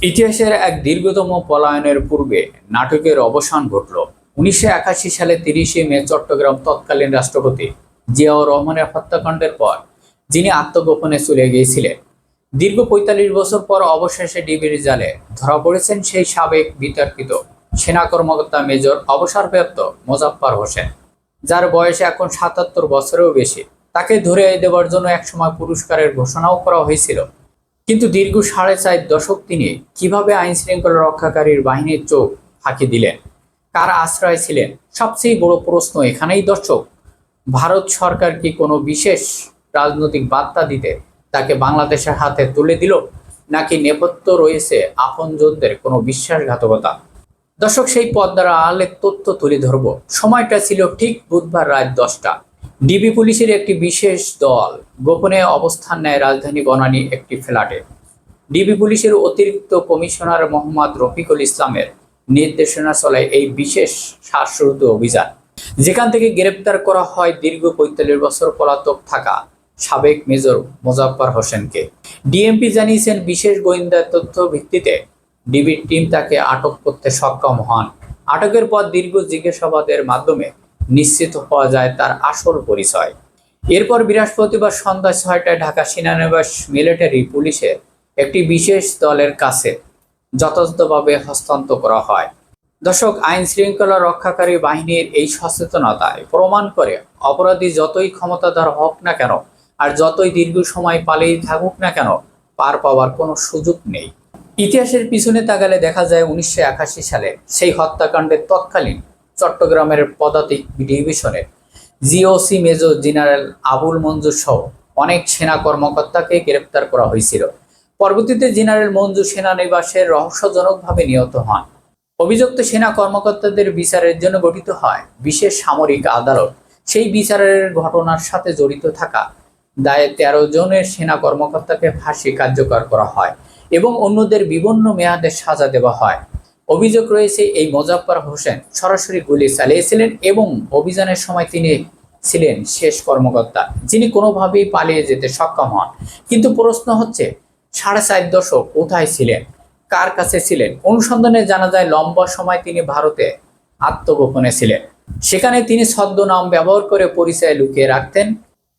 ইতিহাসের এক দীর্ঘতম পলায়নের পূর্বে নাটকের অবসান ঘটল। ১৯৮১ সালে ৩০শে মে চট্টগ্রাম তৎকালীন রাষ্ট্রপতি জিয়াউর রহমানের হত্যাকাণ্ডের পর যিনি আত্মগোপনে চলে গিয়েছিলেন, দীর্ঘ ৪৫ বছর পর অবশেষে ডিবির জালে ধরা পড়েছেন সেই সাবেক বিতর্কিত সেনা কর্মকর্তা মেজর অবসরপ্রাপ্ত মোজাফফর হোসেন, যার বয়স এখন ৭৭ বছরেও বেশি। তাকে ধরে দেওয়ার জন্য একসময় পুরস্কারের ঘোষণাও করা হয়েছিল। কিন্তু দীর্ঘ ৪.৫ দশক তিনি কিভাবে আইন শৃঙ্খলা রক্ষাকারীর বাহিনীর চোখ ফাঁকি দিলেন, কার আশ্রয় ছিলেন? সবচেয়ে বড় প্রশ্ন এখানেই দর্শক, ভারত সরকার কি কোনো বিশেষ রাজনৈতিক বার্তা দিতে তাকে বাংলাদেশের হাতে তুলে দিল, নাকি নেপথ্য রয়েছে আপনজনদের কোনো বিশ্বাসঘাতকতা? দর্শক, সেই পর্দার আড়ালের তথ্য তুলে ধরব। সময়টা ছিল ঠিক বুধবার রাত ১০টা। ডিবি পুলিশের একটি বিশেষ দল গোপনে অবস্থান নেয় রাজধানী বনানী একটি ফ্ল্যাটে। ডিবি পুলিশের অতিরিক্ত কমিশনার মোহাম্মদ রফিকুল ইসলামের নির্দেশনা চলে এই বিশেষ শ্বাসরুদ্ধ অভিযান, যেখান থেকে গ্রেপ্তার করা হয় দীর্ঘ ৪৫ বছর পলাতক থাকা সাবেক মেজর মোজাফফর হোসেনকে। ডিএমপি জানিয়েছেন, বিশেষ গোয়েন্দা তথ্য ভিত্তিতে ডিবির টিম তাকে আটক করতে সক্ষম হন। আটকের পর দীর্ঘ জিজ্ঞাসাবাদের মাধ্যমে নিশ্চিত হওয়া যায় তার আসল পরিচয়। এরপর বৃহস্পতিবার সন্ধ্যা ৬টায় ঢাকা সেনানিবাস মিলিটারি পুলিশের একটি বিশেষ দলের কাছে যথাযথভাবে হস্তান্তর করা হয়। দর্শক, আইন শৃঙ্খলা রক্ষাকারী বাহিনীর এই সচেতনতায় প্রমাণ করে অপরাধী যতই ক্ষমতাধর হোক না কেন আর যতই দীর্ঘ সময় পালিয়ে থাকুক না কেন, পার পাওয়ার কোনো সুযোগ নেই। ইতিহাসের পিছনে তাকালে দেখা যায় ১৯৮১ সালে সেই হত্যাকাণ্ডের তৎকালীন চট্টগ্রামের পদাতিক ডিভিশনের জিওসি মেজর জেনারেল আবুল মঞ্জুর সহ অনেক সেনা কর্মকর্তাকে গ্রেপ্তার করা হয়েছিল। পরবর্তীতে জেনারেল মঞ্জুর সেনানিবাসের রহস্যজনকভাবে নিহত হন। অভিযুক্ত সেনা কর্মকর্তাদের বিচারের জন্য গঠিত হয় বিশেষ সামরিক আদালত। সেই বিচারের ঘটনার সাথে জড়িত থাকা দায়ে ১৩ জনের সেনা কর্মকর্তাকে ফাঁসি কার্যকর করা হয় এবং অন্যদের বিভিন্ন মেয়াদে সাজা দেওয়া হয়। অভিযোগ রয়েছে, এই মোজাফফর হোসেন সরাসরি গুলি চালিয়েছিলেন এবং অভিযানের সময় তিনি ছিলেন শেষ কর্মকর্তা যিনি কোনোভাবেই পালিয়ে যেতে সক্ষম হন। কিন্তু প্রশ্ন হচ্ছে, ৪.৫ দশক কোথায় ছিলেন, কার কাছে ছিলেন? অনুসন্ধানে জানা যায় লম্বা সময় তিনি ভারতে আত্মগোপনে ছিলেন। সেখানে তিনি ছদ্মনাম ব্যবহার করে পরিচয় লুকিয়ে রাখতেন।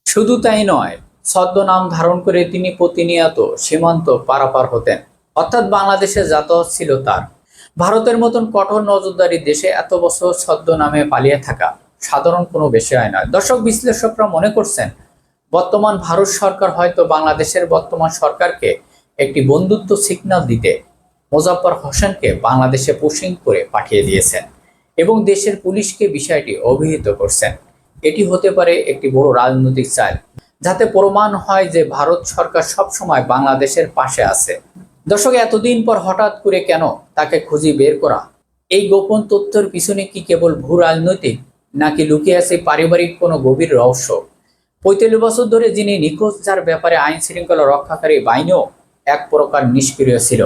শুধু তাই নয়, ছদ্মনাম ধারণ করে তিনি প্রতিনিয়ত সীমান্ত পারাপার হতেন, অর্থাৎ বাংলাদেশে যাতায়াত ছিল তার। ভারতের মতন কঠোর নজরদারি দেশে এত বছর ছদ্মনামে পালিয়ে থাকা সাধারণ কোনো বিষয় নয়। দর্শক, বিশ্লেষকরা মনে করছেন, বর্তমান ভারত সরকার হয়তো বাংলাদেশের বর্তমান সরকারকে একটি বন্ধুত্ব সিগন্যাল দিতে মোজাফফর হোসেনকে বাংলাদেশে পুশিং করে পাঠিয়ে দিয়েছেন এবং দেশের পুলিশকে বিষয়টি অভিহিত করছেন। এটি হতে পারে একটি বড় রাজনৈতিক চাল, যাতে প্রমাণ হয় যে ভারত সরকার সবসময় বাংলাদেশের পাশে আছে। দর্শক, এতদিন পর হঠাৎ করে কেন তাকে খুঁজে বের করা? এই গোপন তথ্যের পিছনে কি কেবল ভূ রাজনৈতিক, নাকি লুকিয়ে আছে পারিবারিক কোনো গভীর রহস্য? ৪৫ বছর ধরে যিনি নিখোঁজ, যার ব্যাপারে আইন শৃঙ্খলা রক্ষাকারী বাহিনীও এক প্রকার নিষ্ক্রিয় ছিল,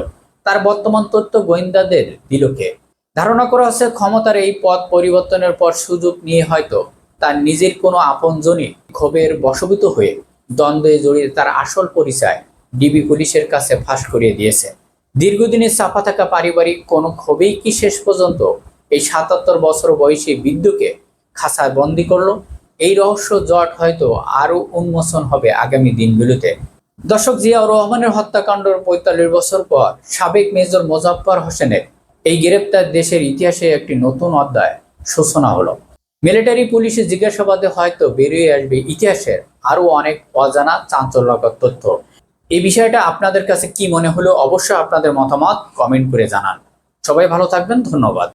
তার বর্তমান তথ্য গোয়েন্দাদের দিল কে? ধারণা করা হচ্ছে, ক্ষমতার এই পথ পরিবর্তনের পর সুযোগ নিয়ে হয়তো তার নিজের কোনো আপনজনই ক্ষোভের বশবীত হয়ে দ্বন্দ্বে জড়িয়ে তার আসল পরিচয় ডিবি পুলিশের কাছে ফাঁস করিয়ে দিয়েছে। দীর্ঘদিনের চাপা থাকা পারিবারিক কোনো ক্ষোভেই কি শেষ পর্যন্ত এই ৭৭ বছর বয়সী বৃদ্ধকে খাঁচায় বন্দি করলো? এই রহস্য জট হয়তো আরো উন্মোচন হবে আগামী দিনগুলোতে। দর্শক, জিয়াউর রহমানের হত্যাকাণ্ডের ৪৫ বছর পর সাবেক মেজর মোজাফফর হোসেনের এই গ্রেপ্তার দেশের ইতিহাসে একটি নতুন অধ্যায় সূচনা হলো। মিলিটারি পুলিশের জিজ্ঞাসাবাদে হয়তো বেরিয়ে আসবে ইতিহাসের আরো অনেক অজানা চাঞ্চল্যকর তথ্য। এই বিষয়টা আপনাদের কাছে কি মনে হলো? অবশ্যই আপনাদের মতামত কমেন্ট করে জানান। সবাই ভালো থাকবেন, ধন্যবাদ।